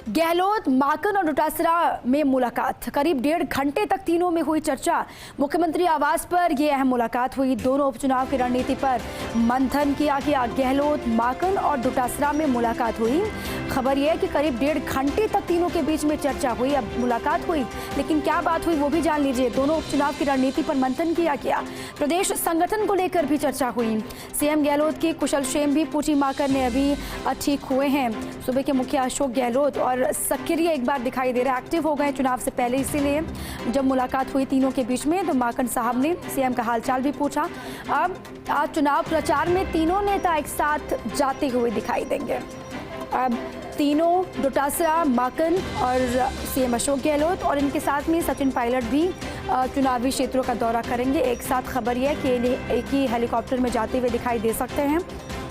गहलोत, माकन और डोटासरा में मुलाकात। करीब 1.5 घंटे तक तीनों में हुई चर्चा। मुख्यमंत्री आवास पर यह अहम मुलाकात हुई। दोनों उपचुनाव की रणनीति पर मंथन किया गया। गहलोत, माकन और डोटासरा में मुलाकात हुई। खबर यह है कि करीब 1.5 घंटे तक तीनों के बीच में चर्चा हुई। अब मुलाकात हुई, लेकिन क्या बात हुई वो भी जान लीजिए। दोनों उपचुनाव की रणनीति पर मंथन किया गया। प्रदेश संगठन को लेकर भी चर्चा हुई। सीएम गहलोत की कुशलक्षेम भी पूछी। माकन ने अभी ठीक हुए हैं। सूबे के मुखिया अशोक गहलोत और सक्रिय एक बार दिखाई दे रहे, एक्टिव हो गए चुनाव से पहले, इसीलिए जब मुलाकात हुई तीनों के बीच में तो माकन साहब ने सीएम का हालचाल भी पूछा। अब आज चुनाव प्रचार में तीनों नेता एक साथ जाते हुए दिखाई देंगे। अब तीनों, डोटासरा, माकन और सीएम अशोक गहलोत और इनके साथ में सचिन पायलट भी चुनावी क्षेत्रों का दौरा करेंगे एक साथ। खबर यह कि एक ही हेलीकॉप्टर में जाते हुए दिखाई दे सकते हैं।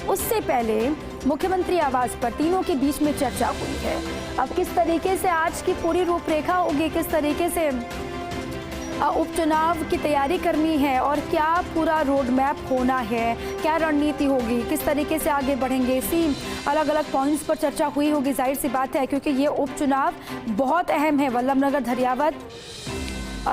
उससे पहले मुख्यमंत्री आवास पर तीनों के बीच में चर्चा हुई है। अब किस तरीके से आज की पूरी रूपरेखा होगी, किस तरीके से उपचुनाव की तैयारी करनी है और क्या पूरा रोड मैप होना है, क्या रणनीति होगी, किस तरीके से आगे बढ़ेंगे, इसी अलग अलग पॉइंट्स पर चर्चा हुई होगी। जाहिर सी बात है क्योंकि ये उपचुनाव बहुत अहम है। वल्लभनगर धरियावत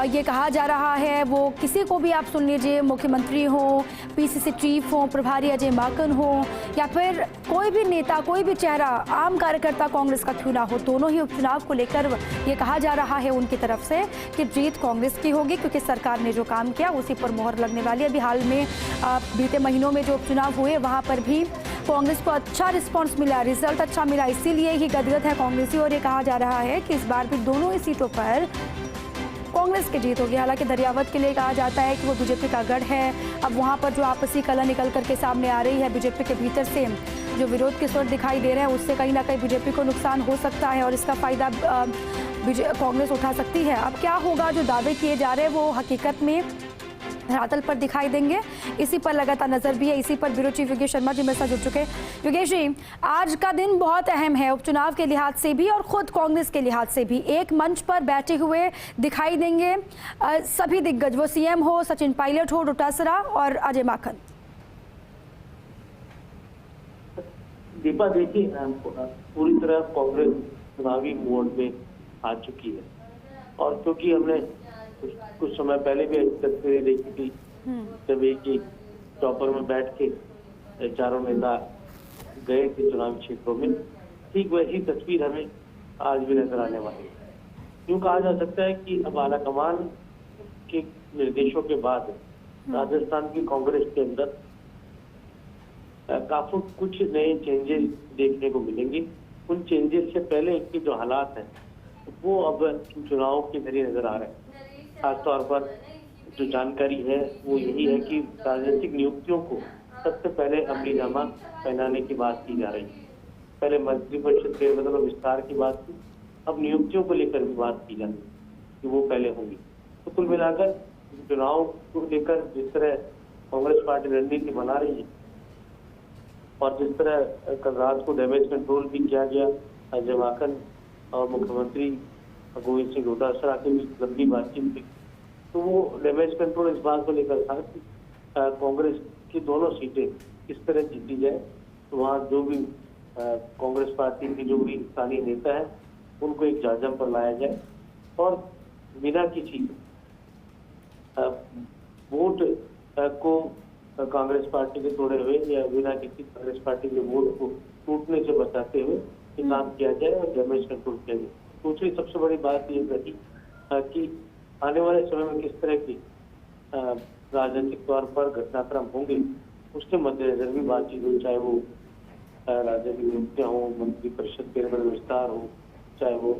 ये कहा जा रहा है, वो किसी को भी आप सुन लीजिए, मुख्यमंत्री हो, पीसीसी चीफ हो, प्रभारी अजय माकन हो या फिर कोई भी नेता, कोई भी चेहरा, आम कार्यकर्ता कांग्रेस का क्यों ना हो, दोनों ही उपचुनाव को लेकर ये कहा जा रहा है उनकी तरफ से कि जीत कांग्रेस की होगी क्योंकि सरकार ने जो काम किया उसी पर मोहर लगने वाली है। अभी हाल में बीते महीनों में जो उपचुनाव हुए वहाँ पर भी कांग्रेस को अच्छा रिस्पॉन्स मिला, रिजल्ट अच्छा मिला, इसीलिए ही गदगद है कांग्रेसी और ये कहा जा रहा है कि इस बार भी दोनों ही सीटों पर कांग्रेस की जीत होगी। हालांकि दरियावत के लिए कहा जाता है कि वो बीजेपी का गढ़ है। अब वहां पर जो आपसी कलह निकल करके सामने आ रही है, बीजेपी के भीतर से जो विरोध के स्वर दिखाई दे रहे हैं, उससे कहीं ना कहीं बीजेपी को नुकसान हो सकता है और इसका फायदा कांग्रेस उठा सकती है। अब क्या होगा, जो दावे किए जा रहे हैं वो हकीकत में धरातल पर दिखाई देंगे, इसी पर लगातार नजर भी है। इसी पर ब्यूरो चीफ योगेश शर्मा जी मेरे साथ जुड़ चुके हैं। योगेश जी, आज का दिन बहुत अहम है उपचुनाव के लिहाज से भी और खुद कांग्रेस के लिहाज से भी। एक मंच पर बैठे हुए दिखाई देंगे सभी दिग्गज, वो सीएम हो, सचिन पायलट हो, डोटासरा और अजय माकन। दीपा, देखिए पूरी तरह कांग्रेस चुनावी मोड में आ चुकी है और क्योंकि हमने कुछ समय पहले भी तस्वीरें देखी थी जब एक ही चौपर में बैठ के चारों नेता गए थे चुनावी क्षेत्रों में, ठीक वैसी तस्वीर हमें आज भी नजर आने वाली है। यूँ कहा जा सकता है कि अब आलाकमान के निर्देशों के बाद राजस्थान की कांग्रेस के अंदर काफी कुछ नए चेंजेस देखने को मिलेंगे। उन चेंजेस से पहले इनके जो हालात हैं वो अब चुनाव के जरिए नजर आ रहे हैं। खासतौर पर जो जानकारी है वो यही है कि राजनीतिक नियुक्तियों को सबसे पहले अमलीनामा पहनाने की बात की जा रही है। पहले मंत्रिपरिषद के मतलब विस्तार की बात थी, अब नियुक्तियों को लेकर भी बात की जाती कि वो पहले होंगी। तो कुल मिलाकर चुनाव को लेकर जिस तरह कांग्रेस पार्टी रणनीति बना रही है और जिस तरह कल रात को डैमेज कंट्रोल भी किया गया, अजय माकन और मुख्यमंत्री गोविंद सिंह डोटासरा के बीच लंबी बातचीत हुई, तो वो डैमेज कंट्रोल इस बात को लेकर था कि कांग्रेस की दोनों सीटें किस तरह जीती जाए। तो वहाँ जो भी कांग्रेस पार्टी के जो भी स्थानीय नेता है उनको एक जाजम पर लाया जाए और बिना किसी वोट को कांग्रेस पार्टी के तोड़े हुए या बिना किसी कांग्रेस पार्टी के वोट को टूटने से बचाते हुए ये काम किया जाए और डैमेज कंट्रोल किया जाए। दूसरी सबसे बड़ी बात ये रही कि आने वाले समय में किस तरह की राजनीतिक तौर पर घटनाक्रम होंगे उसके मद्देनजर भी बातचीत हो, चाहे वो राजनीतिक नियुक्तियां हो, मंत्रिपरिषद के विस्तार हो, चाहे वो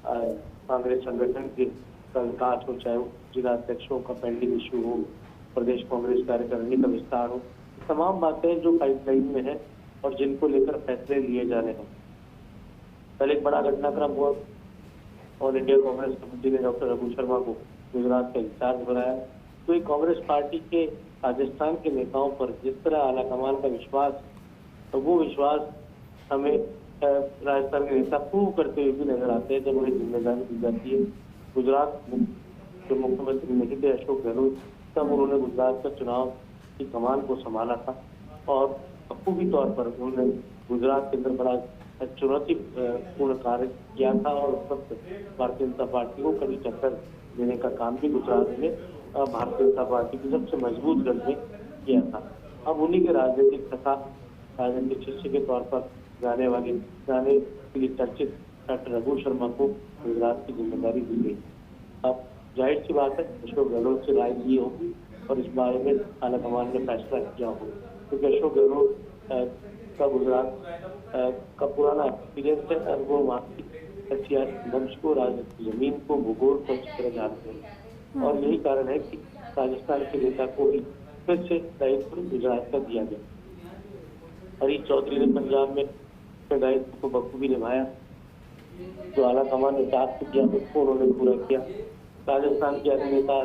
कांग्रेस संगठन के विकास हो, चाहे वो जिला अध्यक्षों का पेंडिंग इश्यू हो, प्रदेश कांग्रेस कार्यकारिणी का विस्तार हो, तमाम बातें जो पाइपलाइन में है और जिनको लेकर फैसले लिए जा रहे हैं। पहले एक बड़ा घटनाक्रम हुआ, ऑल इंडिया कांग्रेस कमेटी ने डॉक्टर रघु शर्मा को गुजरात का इंचार्ज बनाया। तो ये कांग्रेस पार्टी के राजस्थान के नेताओं पर जिस तरह आलाकमान का विश्वास, तो वो विश्वास हमें राजस्थान के नेता प्रूव करते हुए भी नजर आते हैं जब उन्हें जिम्मेदारी दी जाती है। गुजरात जो मुख्यमंत्री नहीं थे अशोक गहलोत, तब उन्होंने गुजरात का चुनाव की कमान को संभाला था और बखूबी तौर पर उन्होंने गुजरात के अंदर बड़ा चुनौतीपूर्ण कार्य किया था और उस वक्त भारतीय जनता पार्टी को कड़ी टक्कर देने का काम भी गुजरात में भारतीय जनता पार्टी की सबसे मजबूत गढ़ में किया था। अब उन्हीं के राजनीतिक तथा राजनीतिक शिष्य के तौर पर जाने के लिए चर्चित डॉक्टर रघु शर्मा को गुजरात की जिम्मेदारी दी गई। अब जाहिर सी बात है अशोक गहलोत से राय ली होगी और इस बारे में आलाकमान ने फैसला किया होगा, क्योंकि अशोक गहलोत का गुजरात का पुराना एक्सपीरियंस है और वो वहाँ की सियासी मंच को, राजनीतिक जमीन को, भूगोल को अच्छी तरह जानते हैं और यही कारण है कि राजस्थान के नेता को ही फिर से दायित्व गुजरात का दिया गया। हरीश चौधरी ने पंजाब में दायित्व को बखूबी निभाया, जो आलाकमान ने टास्क किया उसको उन्होंने पूरा किया। राजस्थान के अन्य नेता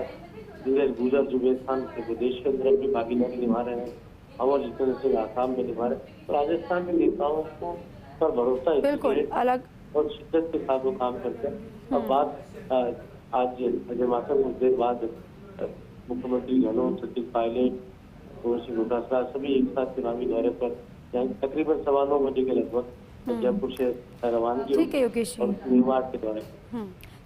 धीरज गुजर जो राजस्थान के विदेश के अंदर भी भागीदारी निभा रहे हैं, अमर जितेंद्र सिंह आसाम में निभा रहे हैं। तो राजस्थान के नेताओं को पर भरोसा बिल्कुल अलग और शिद्दत के साथ वो काम करते हैं। और बात आज अजय माकन कुछ देर बाद मुख्यमंत्री गहलोत, सचिन पायलट, सिंह डोटासरा सभी एक साथ चुनावी दौरे पर तकरीबन 9:15 बजे के लगभग जयपुर से रवानगी ठीक है योगेश और मेवाड़ के दौरे।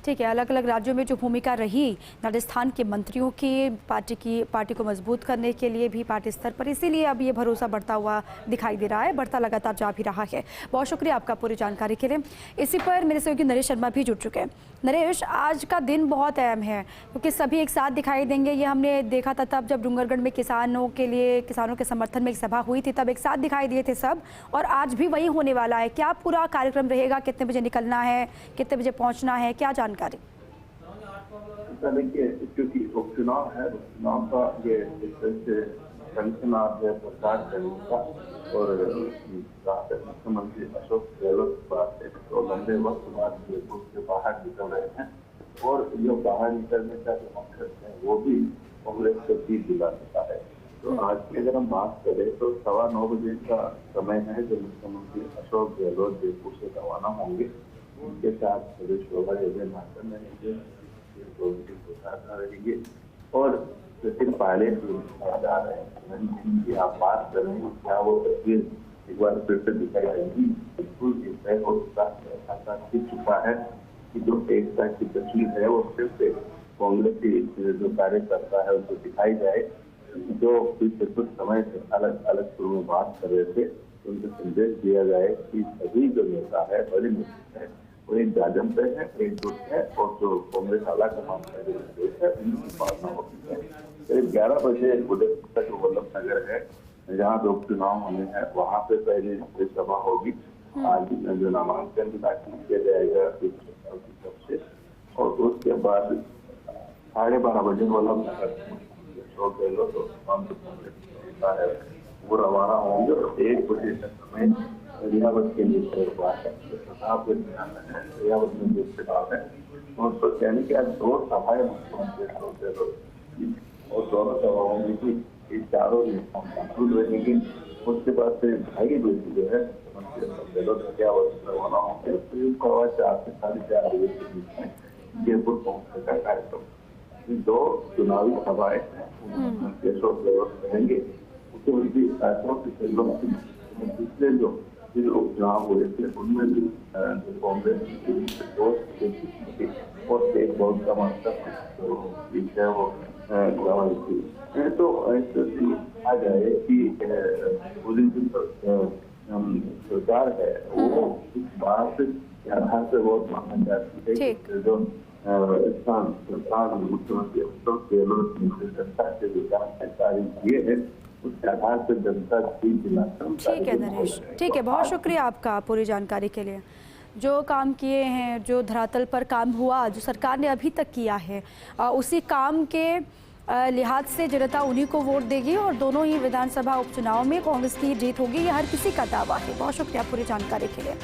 ठीक है, अलग अलग राज्यों में जो भूमिका रही राजस्थान के मंत्रियों की पार्टी को मजबूत करने के लिए भी पार्टी स्तर पर, इसीलिए अब ये भरोसा बढ़ता हुआ दिखाई दे रहा है, बढ़ता लगातार जा भी रहा है। बहुत शुक्रिया आपका पूरी जानकारी के लिए। इसी पर मेरे सहयोगी नरेश शर्मा भी जुड़ चुके हैं। नरेश, आज का दिन बहुत अहम है क्योंकि सभी एक साथ दिखाई देंगे। ये हमने देखा था तब जब डूंगरगढ़ में किसानों के समर्थन में एक सभा हुई थी, तब एक साथ दिखाई दिए थे सब, और आज भी वही होने वाला है। क्या पूरा कार्यक्रम रहेगा, कितने बजे निकलना है, कितने बजे पहुंचना है, क्या जानकारी? देखिए, क्योंकि उपचुनाव है, उपचुनाव का ये प्रचार करने का और मुख्यमंत्री अशोक गहलोत बात है तो लंबे वक्त बाद जयपुर से बाहर निकल रहे हैं और जो बाहर निकलने का जो मकसद है वो भी कांग्रेस को जीत दिला सकता है। तो आज की अगर हम बात करें तो 9:15 बजे का समय है जो मुख्यमंत्री अशोक गहलोत जयपुर से रवाना होंगे। उनके साथ प्रदेश प्रभारी अजय माकन रहेंगे और सचिन पायलट जा रहे हैं। जिनकी आप बात कर रहे हैं क्या वो तस्वीर एक बार फिर से दिखाई देगी? बिल्कुल तय हो चुका है कि जो एकता की तस्वीर है वो फिर से कांग्रेस की जो कार्यकर्ता है उनको दिखाई जाए, जो पिछले कुछ समय से अलग अलग शुरू में बात कर रहे थे उनको संदेश दिया जाए कि सभी जो नेता है, बड़े नेता है, वो एक जाजम पे है, एकजुट है और जो कांग्रेस आलाकमान का जो निर्देश है उनकी पालना होती है। करीब 11 बजे उदयपुर का जो वल्लभ नगर है जहाँ पे उपचुनाव होने हैं वहाँ पे पहले सभा होगी। आज जो नामांकन दाखिल किया जाएगा की तरफ से और उसके बाद 12:30 बजे वल्लभ नगर अशोक गहलोत है वो रवाना होंगे और 1 बजे तक समय रियावत के लिए प्रताप रियावत में जो चुनाव है और तो यानी कि आज 2 सभाएं मुख्यमंत्री और दोनों सभाओं में भी ये चारों मौजूद रहेंगे। उसके बाद से 2:30 बजे जो है रियावत रवाना होंगे। तो 4 से 4:30 बजे के बीच में जयपुर पहुंचने का कार्यक्रम। 2 चुनावी सभाएं अशोक गहलोत रहेंगे। मुख्यमंत्री पिछले जो उपचुनाव हुए थे उनमें भी कांग्रेस और एक बहुत का मतलब है वो गवाही थी। तो ऐसे आ जाए कि सरकार है वो इस बात के आधार से बहुत माना जाती है कि जो सरकार मुख्यमंत्री अशोक गहलोत ने जनता के विकास के कार्य किए हैं उसके आधार पर जनता जीत दिलाता। ठीक है नरेश, ठीक है, बहुत शुक्रिया आपका पूरी जानकारी के लिए। जो काम किए हैं, जो धरातल पर काम हुआ, जो सरकार ने अभी तक किया है, उसी काम के लिहाज से जनता उन्हीं को वोट देगी और दोनों ही विधानसभा उपचुनाव में कांग्रेस की जीत होगी, ये हर किसी का दावा है। बहुत शुक्रिया पूरी जानकारी के लिए।